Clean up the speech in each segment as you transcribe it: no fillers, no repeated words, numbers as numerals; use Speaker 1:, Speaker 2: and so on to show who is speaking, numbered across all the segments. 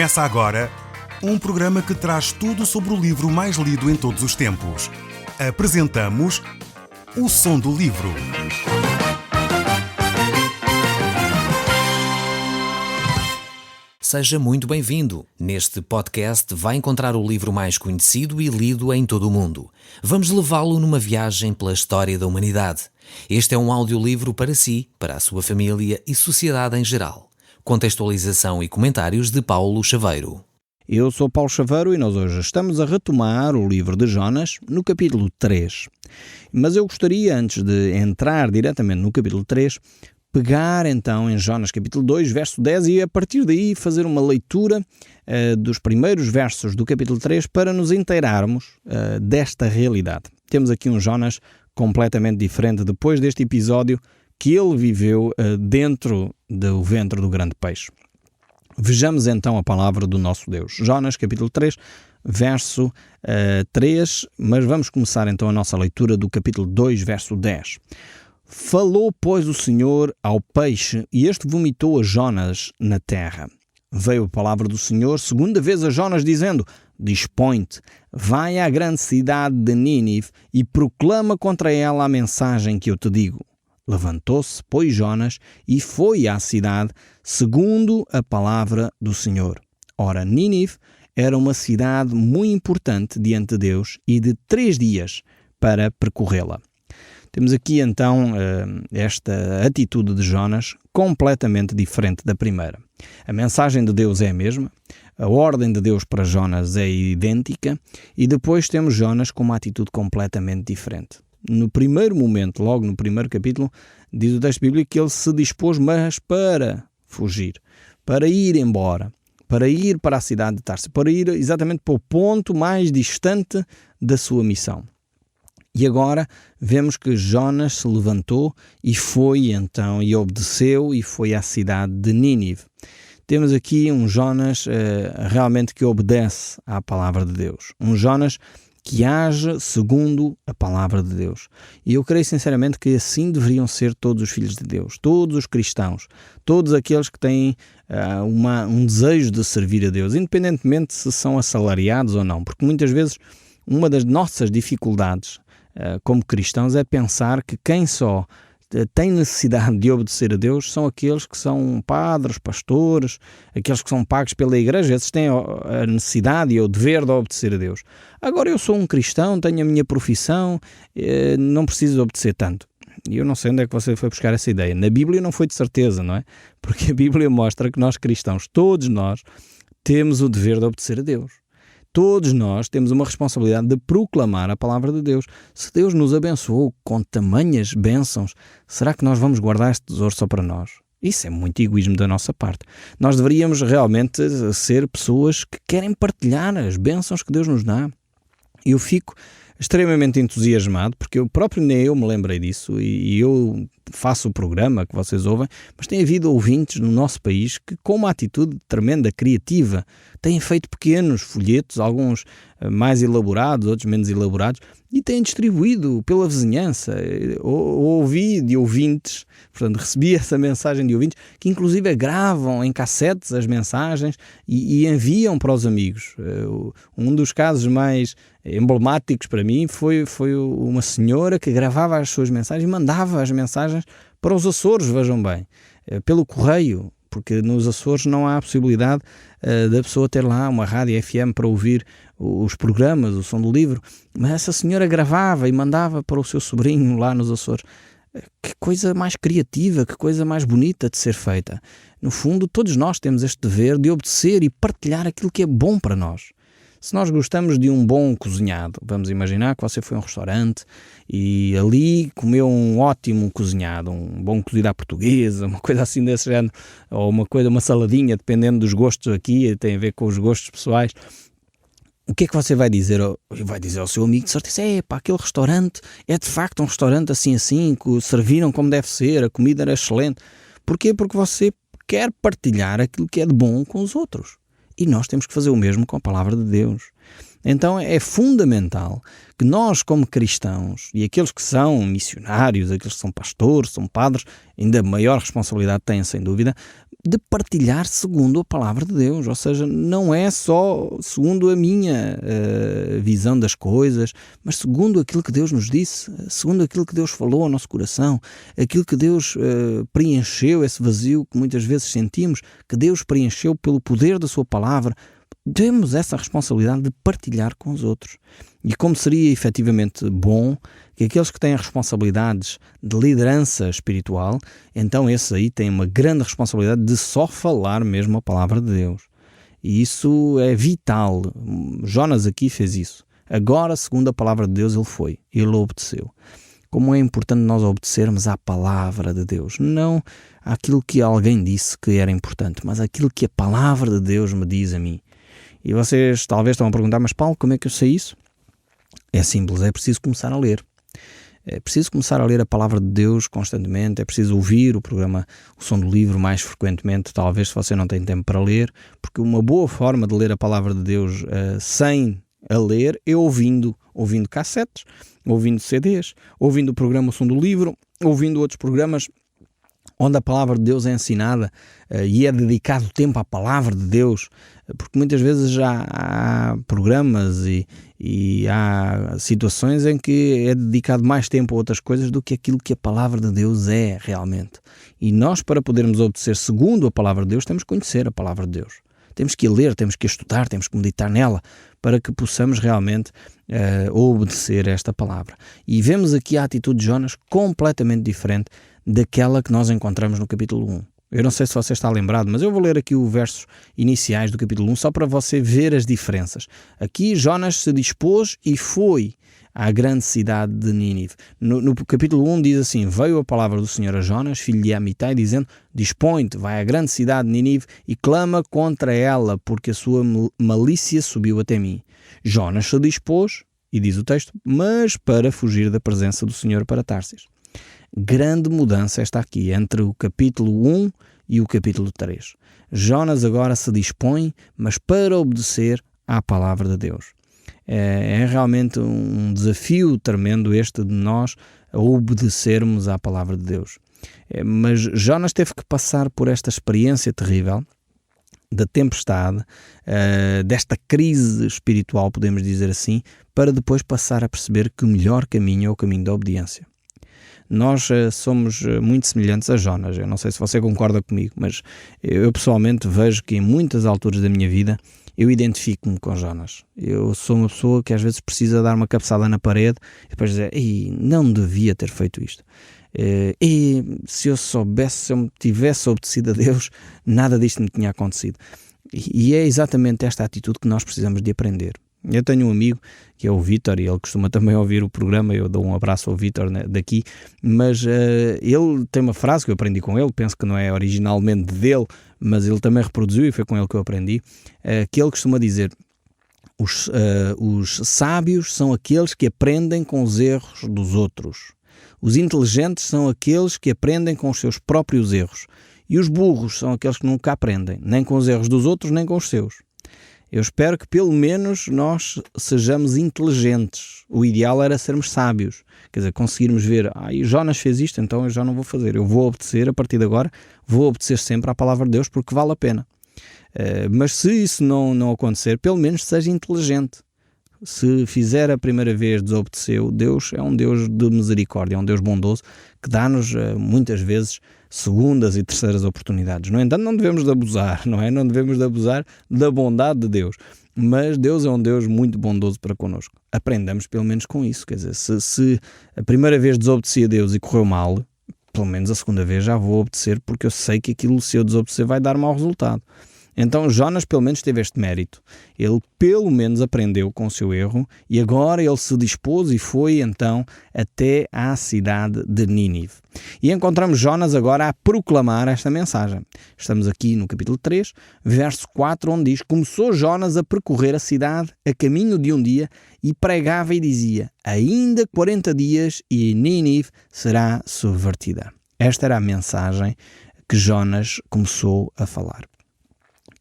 Speaker 1: Começa agora um programa que traz tudo sobre o livro mais lido em todos os tempos. Apresentamos O Som do Livro.
Speaker 2: Seja muito bem-vindo. Neste podcast vai encontrar o livro mais conhecido e lido em todo o mundo. Vamos levá-lo numa viagem pela história da humanidade. Este é um audiolivro para si, para a sua família e sociedade em geral. Contextualização e comentários de Paulo Chaveiro.
Speaker 3: Eu sou Paulo Chaveiro e nós hoje estamos a retomar o livro de Jonas no capítulo 3. Mas eu gostaria, antes de entrar diretamente no capítulo 3, pegar então em Jonas capítulo 2, verso 10 e a partir daí fazer uma leitura dos primeiros versos do capítulo 3 para nos inteirarmos desta realidade. Temos aqui um Jonas completamente diferente depois deste episódio que ele viveu dentro do ventre do grande peixe. Vejamos então a palavra do nosso Deus. Jonas capítulo 3, verso 3, mas vamos começar então a nossa leitura do capítulo 2, verso 10. Falou, pois, o Senhor ao peixe, e este vomitou a Jonas na terra. Veio a palavra do Senhor segunda vez a Jonas, dizendo: Dispõe-te, vai à grande cidade de Nínive e proclama contra ela a mensagem que eu te digo. Levantou-se, pois, Jonas, e foi à cidade, segundo a palavra do Senhor. Ora, Nínive era uma cidade muito importante diante de Deus e de 3 dias para percorrê-la. Temos aqui então esta atitude de Jonas completamente diferente da primeira. A mensagem de Deus é a mesma, a ordem de Deus para Jonas é idêntica e depois temos Jonas com uma atitude completamente diferente. No primeiro momento, logo no primeiro capítulo, diz o texto bíblico que ele se dispôs, mas para fugir, para ir embora, para ir para a cidade de Tarso, para ir exatamente para o ponto mais distante da sua missão. E agora vemos que Jonas se levantou e foi então, e obedeceu e foi à cidade de Nínive. Temos aqui um Jonas realmente que obedece à palavra de Deus. Um Jonas que age segundo a palavra de Deus. E eu creio sinceramente que assim deveriam ser todos os filhos de Deus, todos os cristãos, todos aqueles que têm um desejo de servir a Deus, independentemente se são assalariados ou não, porque muitas vezes uma das nossas dificuldades como cristãos é pensar que quem só tem necessidade de obedecer a Deus são aqueles que são padres, pastores, aqueles que são pagos pela igreja. Esses têm a necessidade e o dever de obedecer a Deus. Agora eu sou um cristão, tenho a minha profissão, não preciso obedecer tanto. E eu não sei onde é que você foi buscar essa ideia. Na Bíblia não foi de certeza, não é? Porque a Bíblia mostra que nós cristãos, todos nós, temos o dever de obedecer a Deus. Todos nós temos uma responsabilidade de proclamar a palavra de Deus. Se Deus nos abençoou com tamanhas bênçãos, será que nós vamos guardar este tesouro só para nós? Isso é muito egoísmo da nossa parte. Nós deveríamos realmente ser pessoas que querem partilhar as bênçãos que Deus nos dá. Eu fico extremamente entusiasmado, porque eu próprio nem eu me lembrei disso, e eu faço o programa que vocês ouvem, mas tem havido ouvintes no nosso país que, com uma atitude tremenda, criativa, têm feito pequenos folhetos, alguns mais elaborados, outros menos elaborados, e têm distribuído pela vizinhança. Ouvi de ouvintes, portanto, recebi essa mensagem de ouvintes, que inclusive gravam em cassetes as mensagens e enviam para os amigos. Um dos casos mais emblemáticos para mim foi uma senhora que gravava as suas mensagens e mandava as mensagens para os Açores, vejam bem, pelo correio, porque nos Açores não há a possibilidade da pessoa ter lá uma rádio FM para ouvir os programas, o som do livro, mas essa senhora gravava e mandava para o seu sobrinho lá nos Açores. Que coisa mais criativa, que coisa mais bonita de ser feita. No fundo, todos nós temos este dever de obedecer e partilhar aquilo que é bom para nós. Se nós gostamos de um bom cozinhado, vamos imaginar que você foi a um restaurante e ali comeu um ótimo cozinhado, um bom cozido à portuguesa, uma coisa assim desse género, ou uma saladinha, dependendo dos gostos aqui, tem a ver com os gostos pessoais. O que é que você vai dizer? Vai dizer ao seu amigo, de certeza, aquele restaurante é de facto um restaurante assim, que serviram como deve ser, a comida era excelente. Porquê? Porque você quer partilhar aquilo que é de bom com os outros. E nós temos que fazer o mesmo com a palavra de Deus. Então é fundamental que nós, como cristãos, e aqueles que são missionários, aqueles que são pastores, são padres, ainda maior responsabilidade têm, sem dúvida, de partilhar segundo a palavra de Deus. Ou seja, não é só segundo a minha visão das coisas, mas segundo aquilo que Deus nos disse, segundo aquilo que Deus falou ao nosso coração, aquilo que Deus preencheu, esse vazio que muitas vezes sentimos, que Deus preencheu pelo poder da sua palavra. Temos essa responsabilidade de partilhar com os outros. E como seria efetivamente bom que aqueles que têm responsabilidades de liderança espiritual, então esses aí têm uma grande responsabilidade de só falar mesmo a palavra de Deus. E isso é vital. Jonas aqui fez isso. Agora, segundo a palavra de Deus, ele obedeceu. Como é importante nós obedecermos à palavra de Deus, não àquilo que alguém disse que era importante, mas àquilo que a palavra de Deus me diz a mim. E vocês talvez estão a perguntar, mas Paulo, como é que eu sei isso? É simples, é preciso começar a ler. É preciso começar a ler a palavra de Deus constantemente, é preciso ouvir o programa O Som do Livro mais frequentemente, talvez se você não tem tempo para ler, porque uma boa forma de ler a palavra de Deus sem a ler é ouvindo cassetes, ouvindo CDs, ouvindo o programa O Som do Livro, ouvindo outros programas onde a palavra de Deus é ensinada e é dedicado tempo à palavra de Deus, porque muitas vezes já há programas e há situações em que é dedicado mais tempo a outras coisas do que aquilo que a palavra de Deus é realmente. E nós, para podermos obedecer segundo a palavra de Deus, temos que conhecer a palavra de Deus. Temos que a ler, temos que a estudar, temos que meditar nela, para que possamos realmente obedecer esta palavra. E vemos aqui a atitude de Jonas completamente diferente daquela que nós encontramos no capítulo 1. Eu não sei se você está lembrado, mas eu vou ler aqui os versos iniciais do capítulo 1, só para você ver as diferenças. Aqui Jonas se dispôs e foi à grande cidade de Nínive. No capítulo 1 diz assim: veio a palavra do Senhor a Jonas, filho de Amitai, dizendo: dispõe-te, vai à grande cidade de Nínive e clama contra ela, porque a sua malícia subiu até mim. Jonas se dispôs, e diz o texto, mas para fugir da presença do Senhor para Tarsis. Grande mudança esta aqui, entre o capítulo 1 e o capítulo 3. Jonas agora se dispõe, mas para obedecer à palavra de Deus. É realmente um desafio tremendo este de nós a obedecermos à palavra de Deus. Mas Jonas teve que passar por esta experiência terrível da tempestade, desta crise espiritual, podemos dizer assim, para depois passar a perceber que o melhor caminho é o caminho da obediência. Nós somos muito semelhantes a Jonas. Eu não sei se você concorda comigo, mas eu pessoalmente vejo que em muitas alturas da minha vida eu identifico-me com Jonas. Eu sou uma pessoa que às vezes precisa dar uma cabeçada na parede e depois dizer: ei, não devia ter feito isto. E se eu soubesse, se eu me tivesse obedecido a Deus, nada disto me tinha acontecido. E é exatamente esta atitude que nós precisamos de aprender. Eu tenho um amigo que é o Vítor e ele costuma também ouvir o programa. Eu dou um abraço ao Vítor, né, daqui, mas ele tem uma frase que eu aprendi com ele, penso que não é originalmente dele, mas ele também reproduziu e foi com ele que eu aprendi, que ele costuma dizer: os sábios são aqueles que aprendem com os erros dos outros. Os inteligentes são aqueles que aprendem com os seus próprios erros. E os burros são aqueles que nunca aprendem, nem com os erros dos outros, nem com os seus. Eu espero que pelo menos nós sejamos inteligentes. O ideal era sermos sábios. Quer dizer, conseguirmos ver: Jonas fez isto, então eu já não vou fazer. Eu vou obedecer a partir de agora, vou obedecer sempre à palavra de Deus porque vale a pena. Mas se isso não acontecer, pelo menos seja inteligente. Se fizer a primeira vez, desobedeceu, Deus é um Deus de misericórdia, é um Deus bondoso que dá-nos muitas vezes segundas e terceiras oportunidades. No entanto, não devemos de abusar, não é? Não devemos de abusar da bondade de Deus. Mas Deus é um Deus muito bondoso para connosco. Aprendamos pelo menos com isso. Quer dizer, se a primeira vez desobedeci a Deus e correu mal, pelo menos a segunda vez já vou obedecer, porque eu sei que aquilo, se eu desobedecer, vai dar mau resultado. Então Jonas pelo menos teve este mérito. Ele pelo menos aprendeu com o seu erro e agora ele se dispôs e foi então até à cidade de Nínive. E encontramos Jonas agora a proclamar esta mensagem. Estamos aqui no capítulo 3, verso 4, onde diz: começou Jonas a percorrer a cidade a caminho de um dia e pregava e dizia: ainda 40 dias e Nínive será subvertida. Esta era a mensagem que Jonas começou a falar.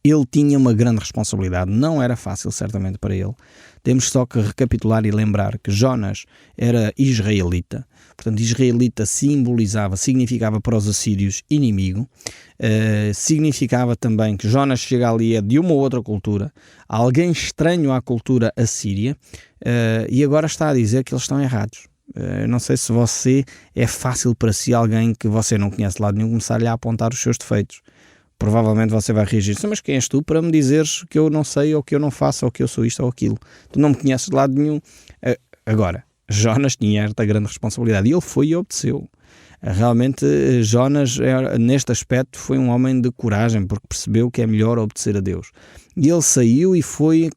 Speaker 3: Ele tinha uma grande responsabilidade, não era fácil certamente para ele. Temos só que recapitular e lembrar que Jonas era israelita, portanto israelita significava para os assírios inimigo, significava também que Jonas chega ali de uma outra cultura, alguém estranho à cultura assíria, e agora está a dizer que eles estão errados. Eu não sei se é fácil para si alguém que você não conhece de lado nenhum começar-lhe a apontar os seus defeitos. Provavelmente você vai reagir, mas quem és tu para me dizeres que eu não sei, ou que eu não faço, ou que eu sou isto ou aquilo? Tu não me conheces de lado nenhum. Agora, Jonas tinha esta grande responsabilidade e ele foi e obedeceu. Realmente, Jonas, neste aspecto, foi um homem de coragem, porque percebeu que é melhor obedecer a Deus. E ele saiu e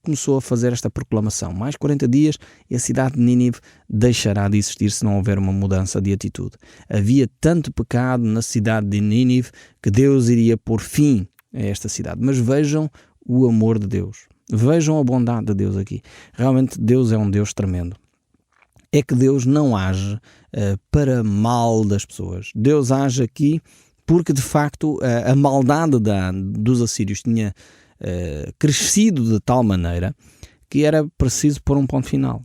Speaker 3: começou a fazer esta proclamação. Mais 40 dias e a cidade de Nínive deixará de existir se não houver uma mudança de atitude. Havia tanto pecado na cidade de Nínive que Deus iria pôr fim a esta cidade. Mas vejam o amor de Deus. Vejam a bondade de Deus aqui. Realmente Deus é um Deus tremendo. É que Deus não age para mal das pessoas. Deus age aqui porque, de facto, a maldade dos assírios tinha crescido de tal maneira que era preciso pôr um ponto final.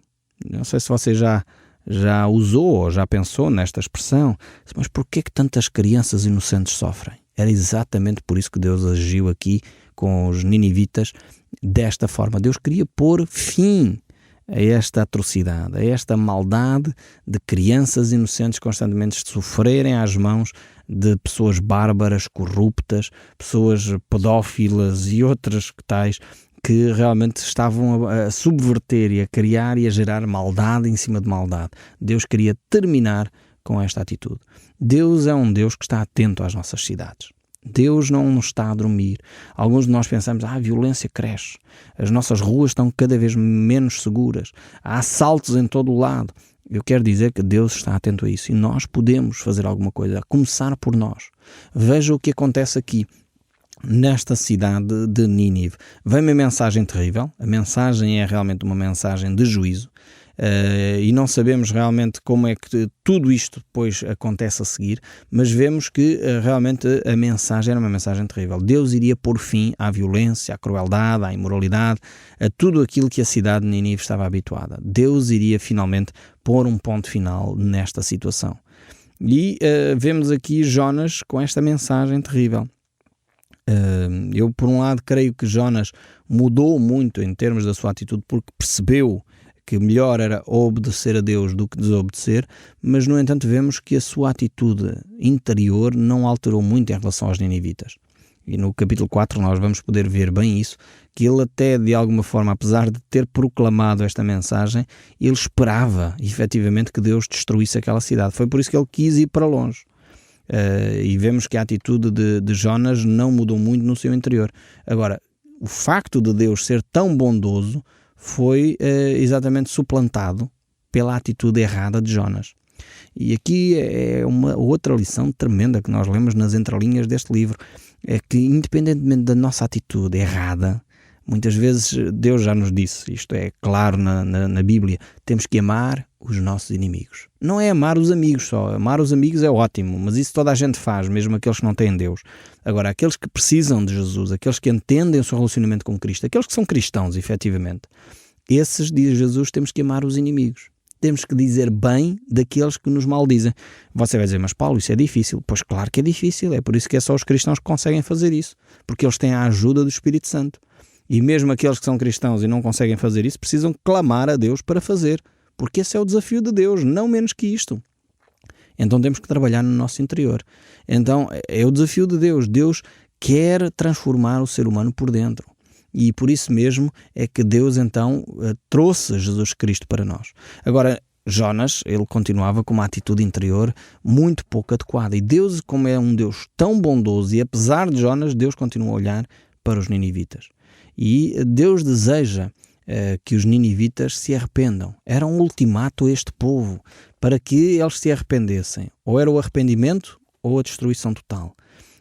Speaker 3: Não sei se você já usou ou já pensou nesta expressão, mas porquê que tantas crianças inocentes sofrem? Era exatamente por isso que Deus agiu aqui com os ninivitas desta forma. Deus queria pôr fim a esta atrocidade, a esta maldade de crianças inocentes constantemente sofrerem às mãos de pessoas bárbaras, corruptas, pessoas pedófilas e outras tais que realmente estavam a subverter e a criar e a gerar maldade em cima de maldade. Deus queria terminar com esta atitude. Deus é um Deus que está atento às nossas cidades. Deus não está a dormir. Alguns de nós pensamos, a violência cresce, as nossas ruas estão cada vez menos seguras, há assaltos em todo o lado. Eu quero dizer que Deus está atento a isso e nós podemos fazer alguma coisa, a começar por nós. Veja o que acontece aqui, nesta cidade de Nínive. Vem uma mensagem terrível, a mensagem é realmente uma mensagem de juízo. E não sabemos realmente como é que tudo isto depois acontece a seguir, mas vemos que realmente a mensagem era uma mensagem terrível. Deus iria pôr fim à violência, à crueldade, à imoralidade, a tudo aquilo que a cidade de Nínive estava habituada. Deus iria finalmente pôr um ponto final nesta situação. E vemos aqui Jonas com esta mensagem terrível. Eu, por um lado, creio que Jonas mudou muito em termos da sua atitude porque percebeu que melhor era obedecer a Deus do que desobedecer, mas no entanto vemos que a sua atitude interior não alterou muito em relação aos ninivitas. E no capítulo 4 nós vamos poder ver bem isso, que ele até de alguma forma, apesar de ter proclamado esta mensagem, ele esperava efetivamente que Deus destruísse aquela cidade. Foi por isso que ele quis ir para longe. E vemos que a atitude de Jonas não mudou muito no seu interior. Agora, o facto de Deus ser tão bondoso foi exatamente suplantado pela atitude errada de Jonas. E aqui é uma outra lição tremenda que nós lemos nas entrelinhas deste livro, é que independentemente da nossa atitude errada, muitas vezes Deus já nos disse, isto é claro na Bíblia, temos que amar os nossos inimigos. Não é amar os amigos só, amar os amigos é ótimo, mas isso toda a gente faz, mesmo aqueles que não têm Deus. Agora, aqueles que precisam de Jesus, aqueles que entendem o seu relacionamento com Cristo, aqueles que são cristãos, efetivamente, esses, diz Jesus, temos que amar os inimigos. Temos que dizer bem daqueles que nos maldizem. Você vai dizer, mas Paulo, isso é difícil. Pois claro que é difícil, é por isso que é só os cristãos que conseguem fazer isso, porque eles têm a ajuda do Espírito Santo. E mesmo aqueles que são cristãos e não conseguem fazer isso, precisam clamar a Deus para fazer, porque esse é o desafio de Deus, não menos que isto. Então temos que trabalhar no nosso interior. Então é o desafio de Deus. Deus quer transformar o ser humano por dentro. E por isso mesmo é que Deus então trouxe Jesus Cristo para nós. Agora, Jonas, ele continuava com uma atitude interior muito pouco adequada. E Deus, como é um Deus tão bondoso, e apesar de Jonas, Deus continua a olhar para os ninivitas. E Deus deseja que os ninivitas se arrependam. Era um ultimato a este povo para que eles se arrependessem. Ou era o arrependimento ou a destruição total.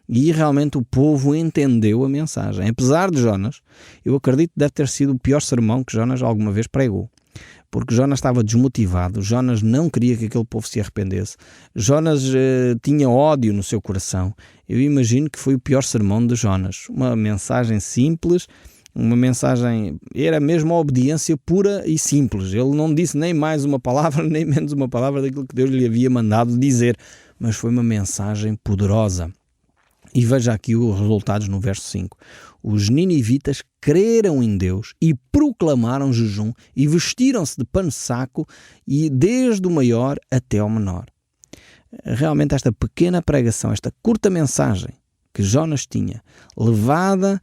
Speaker 3: E realmente o povo entendeu a mensagem. Apesar de Jonas, eu acredito que deve ter sido o pior sermão que Jonas alguma vez pregou. porque Jonas estava desmotivado, Jonas não queria que aquele povo se arrependesse, Jonas tinha ódio no seu coração. Eu imagino que foi o pior sermão de Jonas, uma mensagem simples, uma mensagem, era mesmo a obediência pura e simples. Ele não disse nem mais uma palavra, nem menos uma palavra daquilo que Deus lhe havia mandado dizer, mas foi uma mensagem poderosa. E veja aqui os resultados no verso 5. Os ninivitas creram em Deus e proclamaram jejum e vestiram-se de pano de saco, e desde o maior até ao menor. Realmente esta pequena pregação, esta curta mensagem que Jonas tinha, levada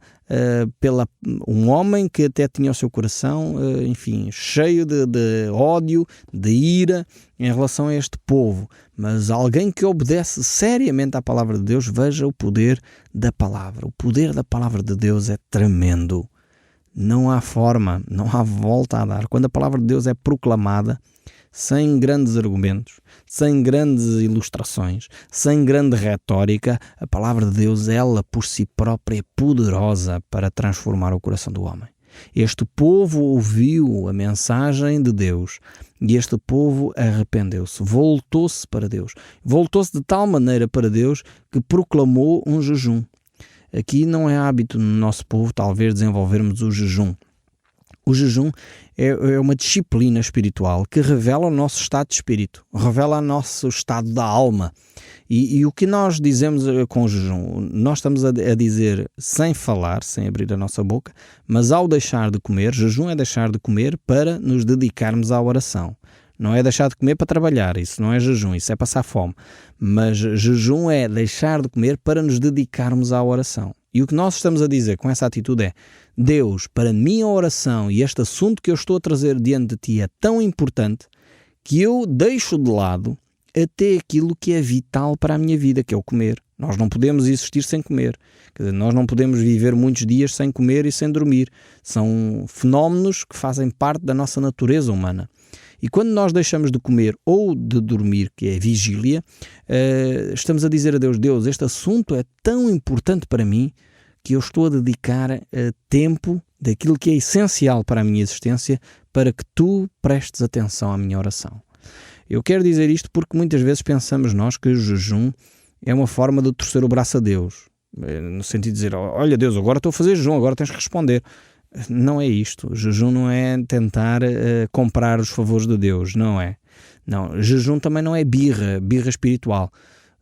Speaker 3: pela um homem que até tinha o seu coração, cheio de ódio, de ira em relação a este povo, mas alguém que obedece seriamente à palavra de Deus. Veja o poder da palavra. O poder da palavra de Deus é tremendo. Não há forma, não há volta a dar. Quando a palavra de Deus é proclamada, sem grandes argumentos, sem grandes ilustrações, sem grande retórica, a palavra de Deus, ela por si própria, é poderosa para transformar o coração do homem. Este povo ouviu a mensagem de Deus e este povo arrependeu-se, voltou-se para Deus. Voltou-se de tal maneira para Deus que proclamou um jejum. Aqui não é hábito no nosso povo, talvez, desenvolvermos o jejum. O jejum é uma disciplina espiritual que revela o nosso estado de espírito, revela o nosso estado da alma. E o que nós dizemos com o jejum? Nós estamos a dizer sem falar, sem abrir a nossa boca, mas ao deixar de comer, jejum é deixar de comer para nos dedicarmos à oração. Não é deixar de comer para trabalhar, isso não é jejum, isso é passar fome. Mas jejum é deixar de comer para nos dedicarmos à oração. E o que nós estamos a dizer com essa atitude é: Deus, para mim a oração e este assunto que eu estou a trazer diante de Ti é tão importante que eu deixo de lado até aquilo que é vital para a minha vida, que é o comer. Nós não podemos existir sem comer. Quer dizer, nós não podemos viver muitos dias sem comer e sem dormir. São fenómenos que fazem parte da nossa natureza humana. E quando nós deixamos de comer ou de dormir, que é vigília, estamos a dizer a Deus: Deus, este assunto é tão importante para mim que eu estou a dedicar tempo daquilo que é essencial para a minha existência para que Tu prestes atenção à minha oração. Eu quero dizer isto porque muitas vezes pensamos nós que o jejum é uma forma de torcer o braço a Deus, no sentido de dizer: olha Deus, agora estou a fazer jejum, agora tens que responder. Não é isto. O jejum não é tentar comprar os favores de Deus, não é. Não, jejum também não é birra espiritual.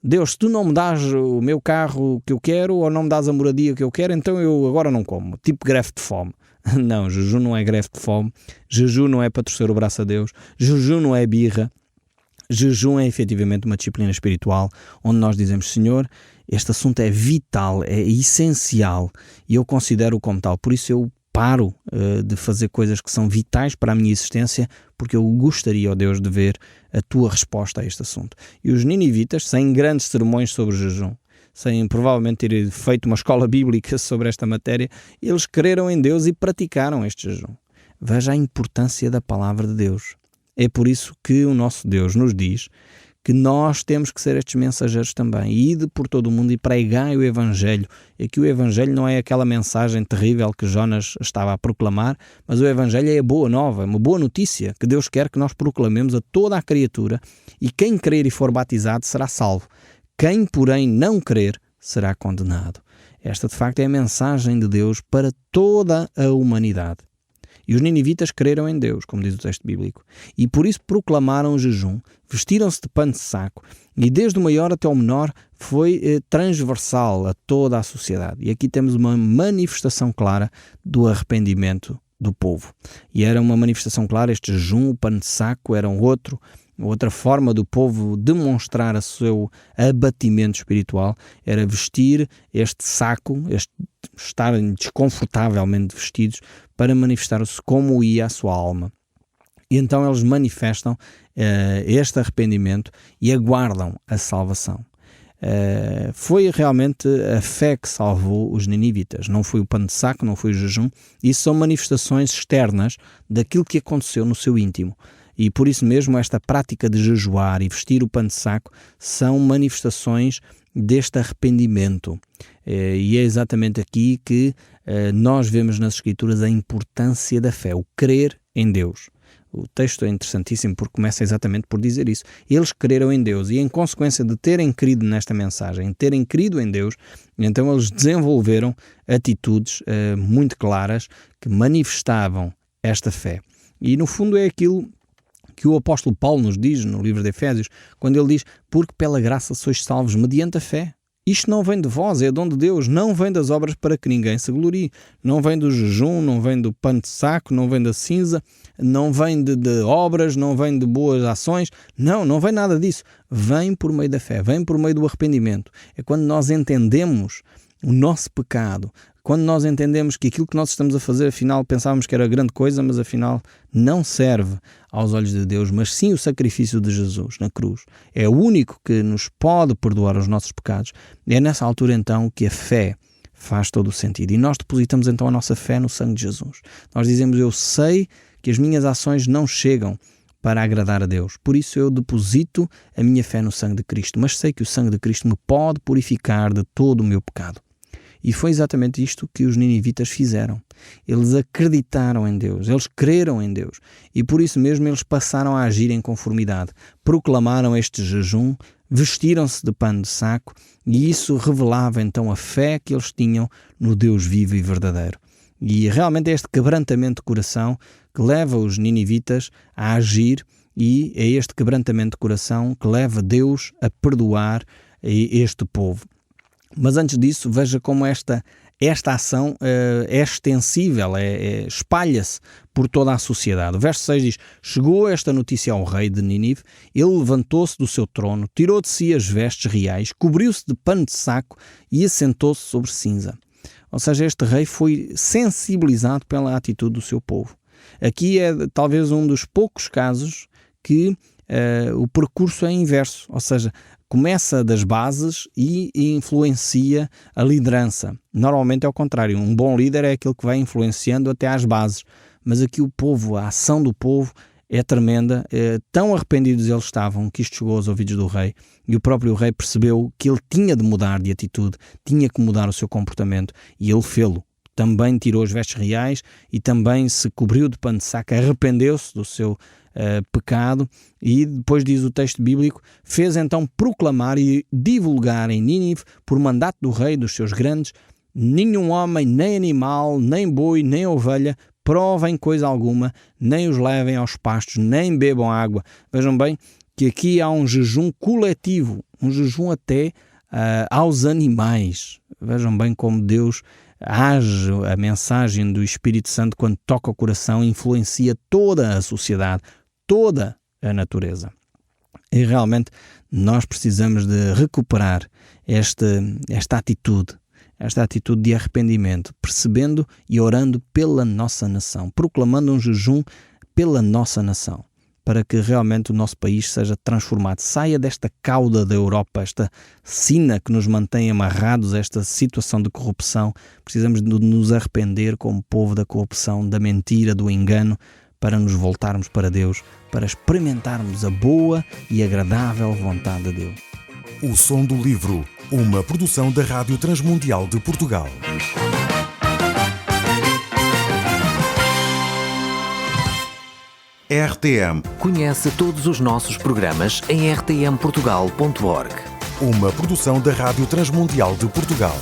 Speaker 3: Deus, se Tu não me dás o meu carro que eu quero ou não me dás a moradia que eu quero, então eu agora não como. Tipo greve de fome. Não, jejum não é greve de fome. Jejum não é para torcer o braço a Deus. Jejum não é birra. Jejum é efetivamente uma disciplina espiritual onde nós dizemos: Senhor, este assunto é vital, é essencial e eu considero-o como tal. Por isso eu paro de fazer coisas que são vitais para a minha existência, porque eu gostaria, ó Deus, de ver a Tua resposta a este assunto. E os ninivitas, sem grandes sermões sobre o jejum, sem provavelmente ter feito uma escola bíblica sobre esta matéria, eles creram em Deus e praticaram este jejum. Veja a importância da palavra de Deus. É por isso que o nosso Deus nos diz que nós temos que ser estes mensageiros também. Ide por todo o mundo e pregai o Evangelho. E que o Evangelho não é aquela mensagem terrível que Jonas estava a proclamar, mas o Evangelho é a boa nova, uma boa notícia que Deus quer que nós proclamemos a toda a criatura, e quem crer e for batizado será salvo. Quem, porém, não crer será condenado. Esta, de facto, é a mensagem de Deus para toda a humanidade. E os ninivitas creram em Deus, como diz o texto bíblico, e por isso proclamaram o jejum, vestiram-se de pano de saco, e desde o maior até o menor foi transversal a toda a sociedade. E aqui temos uma manifestação clara do arrependimento do povo. E era uma manifestação clara, este jejum, o pano de saco, era outra forma do povo demonstrar o seu abatimento espiritual, era vestir este saco, estarem desconfortavelmente vestidos, para manifestar-se como ia a sua alma. E então eles manifestam este arrependimento e aguardam a salvação. Foi realmente a fé que salvou os ninivitas, não foi o pano de saco, não foi o jejum. Isso são manifestações externas daquilo que aconteceu no seu íntimo. E por isso mesmo esta prática de jejuar e vestir o pano de saco são manifestações deste arrependimento. E é exatamente aqui que nós vemos nas Escrituras a importância da fé, o crer em Deus. O texto é interessantíssimo porque começa exatamente por dizer isso. Eles creram em Deus e, em consequência de terem crido nesta mensagem, terem crido em Deus, então eles desenvolveram atitudes muito claras que manifestavam esta fé. E, no fundo, é aquilo que o apóstolo Paulo nos diz no livro de Efésios, quando ele diz: porque pela graça sois salvos mediante a fé. Isto não vem de vós, é dom de Deus, não vem das obras para que ninguém se glorie. Não vem do jejum, não vem do pano de saco, não vem da cinza, não vem de obras, não vem de boas ações. Não vem nada disso. Vem por meio da fé, vem por meio do arrependimento. É quando nós entendemos o nosso pecado, quando nós entendemos que aquilo que nós estamos a fazer, afinal, pensávamos que era grande coisa, mas afinal não serve aos olhos de Deus, mas sim o sacrifício de Jesus na cruz. É o único que nos pode perdoar os nossos pecados. É nessa altura, então, que a fé faz todo o sentido. E nós depositamos, então, a nossa fé no sangue de Jesus. Nós dizemos: eu sei que as minhas ações não chegam para agradar a Deus. Por isso eu deposito a minha fé no sangue de Cristo, mas sei que o sangue de Cristo me pode purificar de todo o meu pecado. E foi exatamente isto que os ninivitas fizeram. Eles acreditaram em Deus, eles creram em Deus. E por isso mesmo eles passaram a agir em conformidade. Proclamaram este jejum, vestiram-se de pano de saco, e isso revelava então a fé que eles tinham no Deus vivo e verdadeiro. E realmente é este quebrantamento de coração que leva os ninivitas a agir, e é este quebrantamento de coração que leva Deus a perdoar este povo. Mas antes disso, veja como esta ação é extensível, espalha-se por toda a sociedade. O verso 6 diz: chegou esta notícia ao rei de Nínive, ele levantou-se do seu trono, tirou de si as vestes reais, cobriu-se de pano de saco e assentou-se sobre cinza. Ou seja, este rei foi sensibilizado pela atitude do seu povo. Aqui é talvez um dos poucos casos que o percurso é inverso, ou seja, começa das bases e influencia a liderança. Normalmente é o contrário, um bom líder é aquele que vai influenciando até às bases, mas aqui o povo, a ação do povo é tremenda, tão arrependidos eles estavam que isto chegou aos ouvidos do rei, e o próprio rei percebeu que ele tinha de mudar de atitude, tinha que mudar o seu comportamento, e ele fê-lo. Também tirou as vestes reais e também se cobriu de pano de saco, arrependeu-se do seu pecado, e depois diz o texto bíblico: fez então proclamar e divulgar em Nínive, por mandato do rei, dos seus grandes: nenhum homem, nem animal, nem boi, nem ovelha provem coisa alguma, nem os levem aos pastos, nem bebam água. Vejam bem que aqui há um jejum coletivo, um jejum até aos animais. Vejam bem como Deus age, a mensagem do Espírito Santo, quando toca o coração, influencia toda a sociedade, toda a natureza. E realmente nós precisamos de recuperar esta atitude de arrependimento, percebendo e orando pela nossa nação, proclamando um jejum pela nossa nação, para que realmente o nosso país seja transformado, saia desta cauda da Europa, esta sina que nos mantém amarrados a esta situação de corrupção. Precisamos de nos arrepender como povo da corrupção, da mentira, do engano, para nos voltarmos para Deus, para experimentarmos a boa e agradável vontade de Deus.
Speaker 1: O Som do Livro, uma produção da Rádio Transmundial de Portugal. RTM.
Speaker 2: Conhece todos os nossos programas em rtmportugal.org.
Speaker 1: Uma produção da Rádio Transmundial de Portugal.